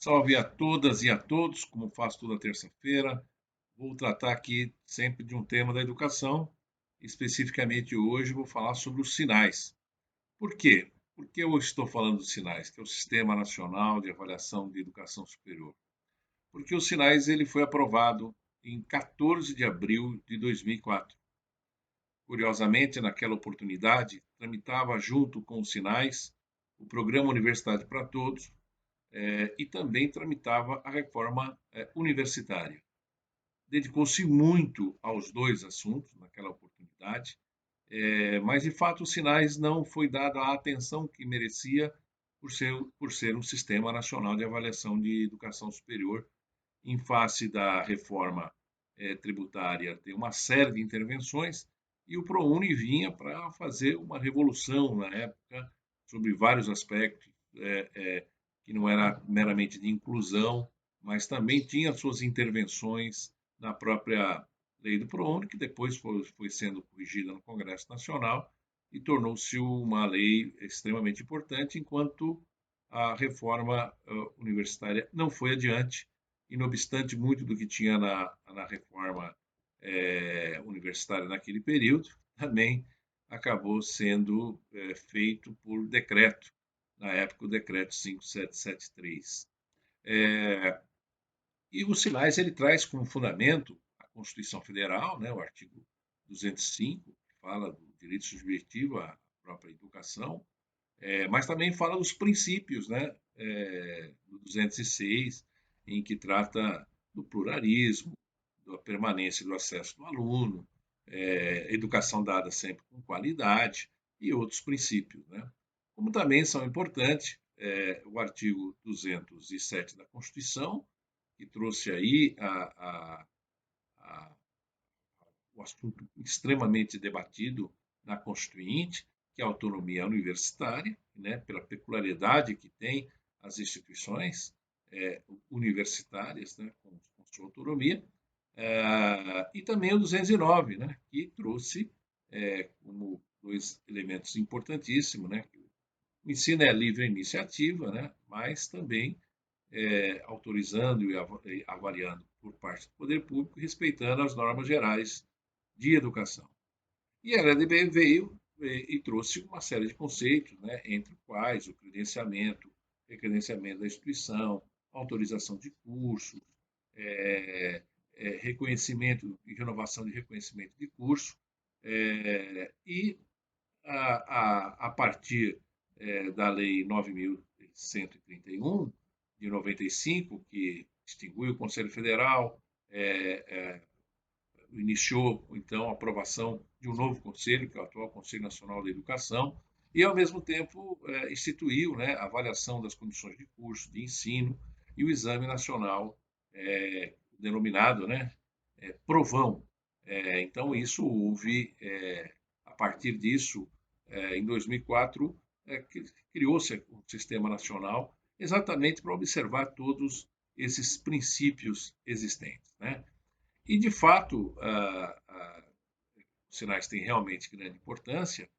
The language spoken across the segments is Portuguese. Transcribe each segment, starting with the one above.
Salve a todas e a todos, como faço toda terça-feira. Vou tratar aqui sempre de um tema da educação. Especificamente hoje vou falar sobre os sinais. Por quê? Por que eu estou falando dos sinais, que é o Sistema Nacional de Avaliação de Educação Superior? Porque os sinais ele foi aprovado em 14 de abril de 2004. Curiosamente, naquela oportunidade, tramitava junto com os sinais o Programa Universidade para Todos, e também tramitava a reforma universitária. Dedicou-se muito aos dois assuntos naquela oportunidade, mas de fato os sinais não foi dada a atenção que merecia por ser um sistema nacional de avaliação de educação superior em face da reforma tributária, tem uma série de intervenções e o ProUni vinha para fazer uma revolução na época sobre vários aspectos, que não era meramente de inclusão, mas também tinha suas intervenções na própria lei do ProUni, que depois foi sendo corrigida no Congresso Nacional e tornou-se uma lei extremamente importante, enquanto a reforma universitária não foi adiante e não obstante muito do que tinha na reforma universitária naquele período, também acabou sendo feito por decreto, na época o decreto 5773. E os sinais ele traz como fundamento a Constituição Federal, né, o artigo 205, que fala do direito subjetivo à própria educação, mas também fala dos princípios, né, do 206, em que trata do pluralismo, da permanência do acesso do aluno, educação dada sempre com qualidade e outros princípios, né? Como também são importantes o artigo 207 da Constituição, que trouxe aí a o assunto extremamente debatido na Constituinte, que é a autonomia universitária, né, pela peculiaridade que tem as instituições universitárias, né, com sua autonomia, e também o 209, né, que trouxe como dois elementos importantíssimos, né, que o ensino é livre iniciativa, né, mas também autorizando e avaliando por parte do poder público, respeitando as normas gerais de educação. E a LDB veio e trouxe uma série de conceitos, né, entre os quais o credenciamento, recredenciamento da instituição, autorização de cursos, é, reconhecimento e renovação de reconhecimento de curso, e a partir da Lei 9.131, de 95, que extinguiu o Conselho Federal, iniciou, então, a aprovação de um novo conselho, que é o atual Conselho Nacional da Educação, e, ao mesmo tempo, instituiu, né, a avaliação das condições de curso, de ensino, e o Exame Nacional, denominado, né, Provão. Então, isso houve, a partir disso, em 2004, criou-se um sistema nacional exatamente para observar todos esses princípios existentes, né? E, de fato, os sinais têm realmente grande importância,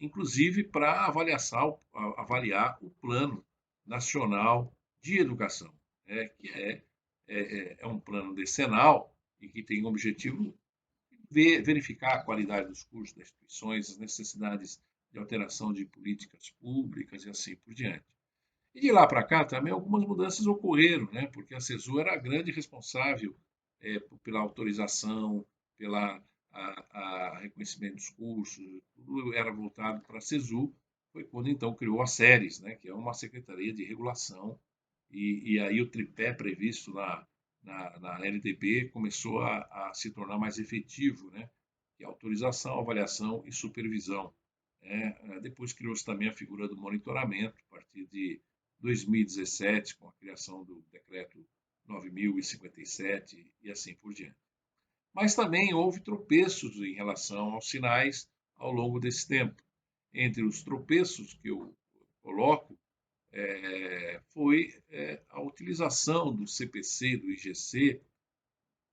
inclusive para avaliar o Plano Nacional de Educação, né, que é um plano decenal e que tem o objetivo de verificar a qualidade dos cursos das instituições, as necessidades de alteração de políticas públicas e assim por diante. E de lá para cá também algumas mudanças ocorreram, né? Porque a CESU era a grande responsável pela autorização, pela reconhecimento dos cursos, tudo era voltado para a CESU. Foi quando então criou a SERES, né? Que é uma secretaria de regulação, e aí o tripé previsto na LDB começou a se tornar mais efetivo, né? Que é autorização, avaliação e supervisão. Depois criou-se também a figura do monitoramento, a partir de 2017, com a criação do decreto 9.057 e assim por diante. Mas também houve tropeços em relação aos sinais ao longo desse tempo. Entre os tropeços que eu coloco, foi a utilização do CPC, do IGC,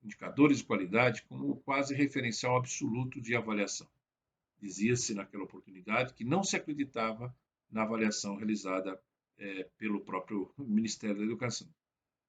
indicadores de qualidade, como quase referencial absoluto de avaliação. Dizia-se naquela oportunidade que não se acreditava na avaliação realizada pelo próprio Ministério da Educação.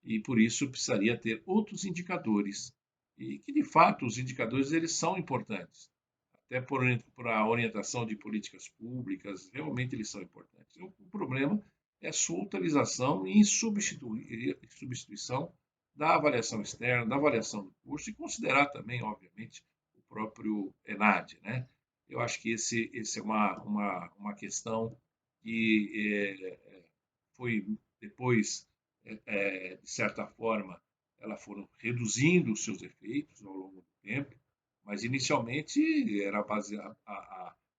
E por isso precisaria ter outros indicadores, e que de fato os indicadores eles são importantes, até por a orientação de políticas públicas, realmente eles são importantes. O problema é a sua utilização e substituição da avaliação externa, da avaliação do curso e considerar também, obviamente, o próprio ENAD, né? Eu acho que esse é uma questão que foi depois, de certa forma, ela foram reduzindo os seus efeitos ao longo do tempo, mas inicialmente era baseado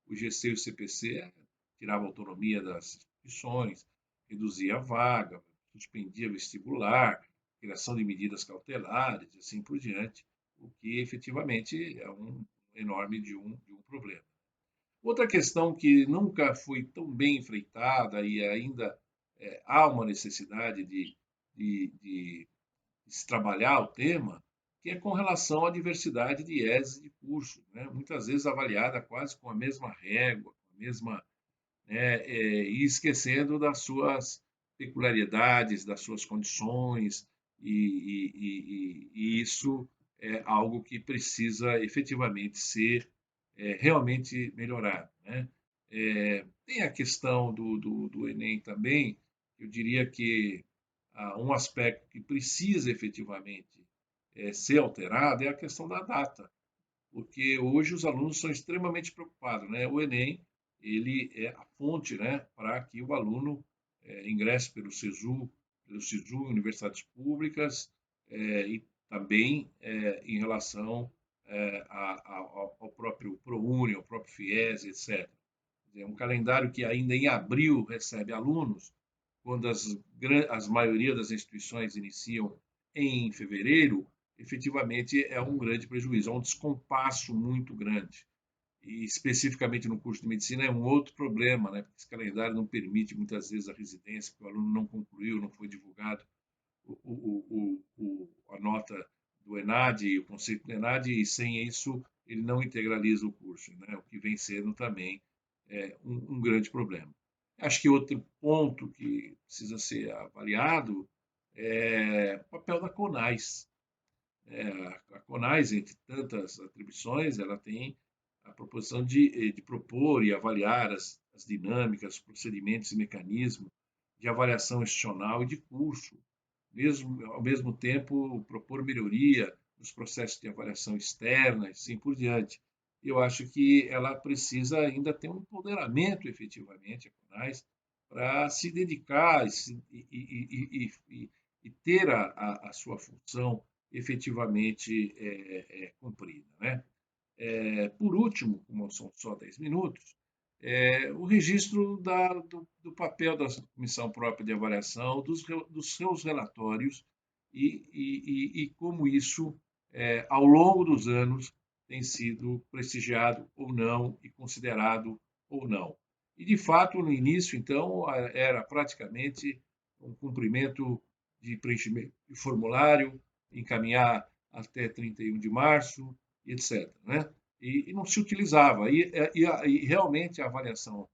o GC e o CPC tirava a autonomia das instituições, reduzia a vaga, suspendia vestibular, criação de medidas cautelares e assim por diante, o que efetivamente é um enorme de um problema. Outra questão que nunca foi tão bem enfrentada e ainda há uma necessidade de se trabalhar o tema, que é com relação à diversidade de IES de curso, né? Muitas vezes avaliada quase com a mesma régua, com a mesma, né, e esquecendo das suas peculiaridades, das suas condições, e isso é algo que precisa efetivamente ser realmente melhorado, né? Tem a questão do Enem também, eu diria que um aspecto que precisa efetivamente ser alterado é a questão da data, porque hoje os alunos são extremamente preocupados, né? O Enem, ele é a fonte, né, para que o aluno ingresse pelo SISU, universidades públicas, e também em relação ao próprio ProUni, ao próprio FIES, etc. É um calendário que ainda em abril recebe alunos, quando as maioria das instituições iniciam em fevereiro, efetivamente é um grande prejuízo, é um descompasso muito grande. E especificamente no curso de medicina é um outro problema, né? Porque esse calendário não permite muitas vezes a residência, porque o aluno não concluiu, não foi divulgado a nota do ENAD, o conceito do ENAD, e sem isso ele não integraliza o curso, né? O que vem sendo também um grande problema. Acho que outro ponto que precisa ser avaliado é o papel da CONAS. A CONAS, entre tantas atribuições, ela tem a proposição de propor e avaliar as dinâmicas, procedimentos e mecanismos de avaliação institucional e de curso, ao mesmo tempo propor melhoria nos processos de avaliação externa e assim por diante. Eu acho que ela precisa ainda ter um empoderamento efetivamente, a CONAS, para se dedicar e ter a sua função efetivamente cumprida, né? Por último, como são só 10 minutos, o registro do papel da comissão própria de avaliação, dos seus relatórios e como isso, ao longo dos anos, tem sido prestigiado ou não e considerado ou não. E, de fato, no início, então, era praticamente um cumprimento de preenchimento de formulário, encaminhar até 31 de março, etc. Né? E não se utilizava. E realmente a avaliação,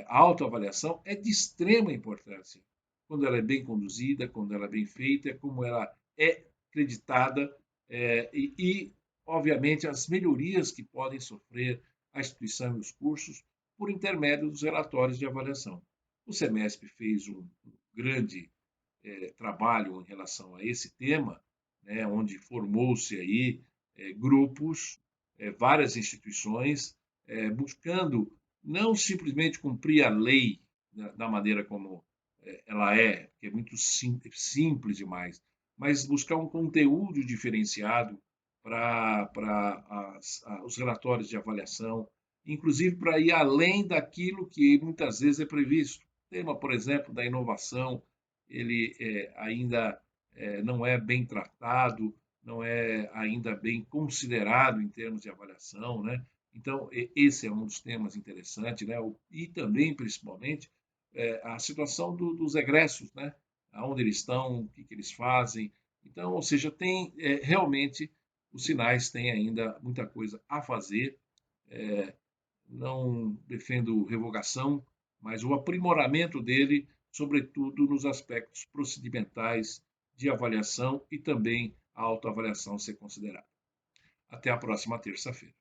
a autoavaliação é de extrema importância quando ela é bem conduzida, quando ela é bem feita, como ela é acreditada obviamente, as melhorias que podem sofrer a instituição e os cursos por intermédio dos relatórios de avaliação. O SEMESP fez um grande trabalho em relação a esse tema, né, onde formou-se aí grupos, várias instituições, buscando não simplesmente cumprir a lei da maneira como ela que é muito simples demais, mas buscar um conteúdo diferenciado para os relatórios de avaliação, inclusive para ir além daquilo que muitas vezes é previsto. O tema, por exemplo, da inovação, ele ainda não é bem tratado, não é ainda bem considerado em termos de avaliação, né? Então, esse é um dos temas interessantes, né? E também, principalmente, a situação dos egressos, né? Aonde eles estão, o que eles fazem. Então, ou seja, tem realmente os sinais têm ainda muita coisa a fazer. Não defendo revogação, mas o aprimoramento dele sobretudo nos aspectos procedimentais de avaliação e também a autoavaliação ser considerada. Até a próxima terça-feira.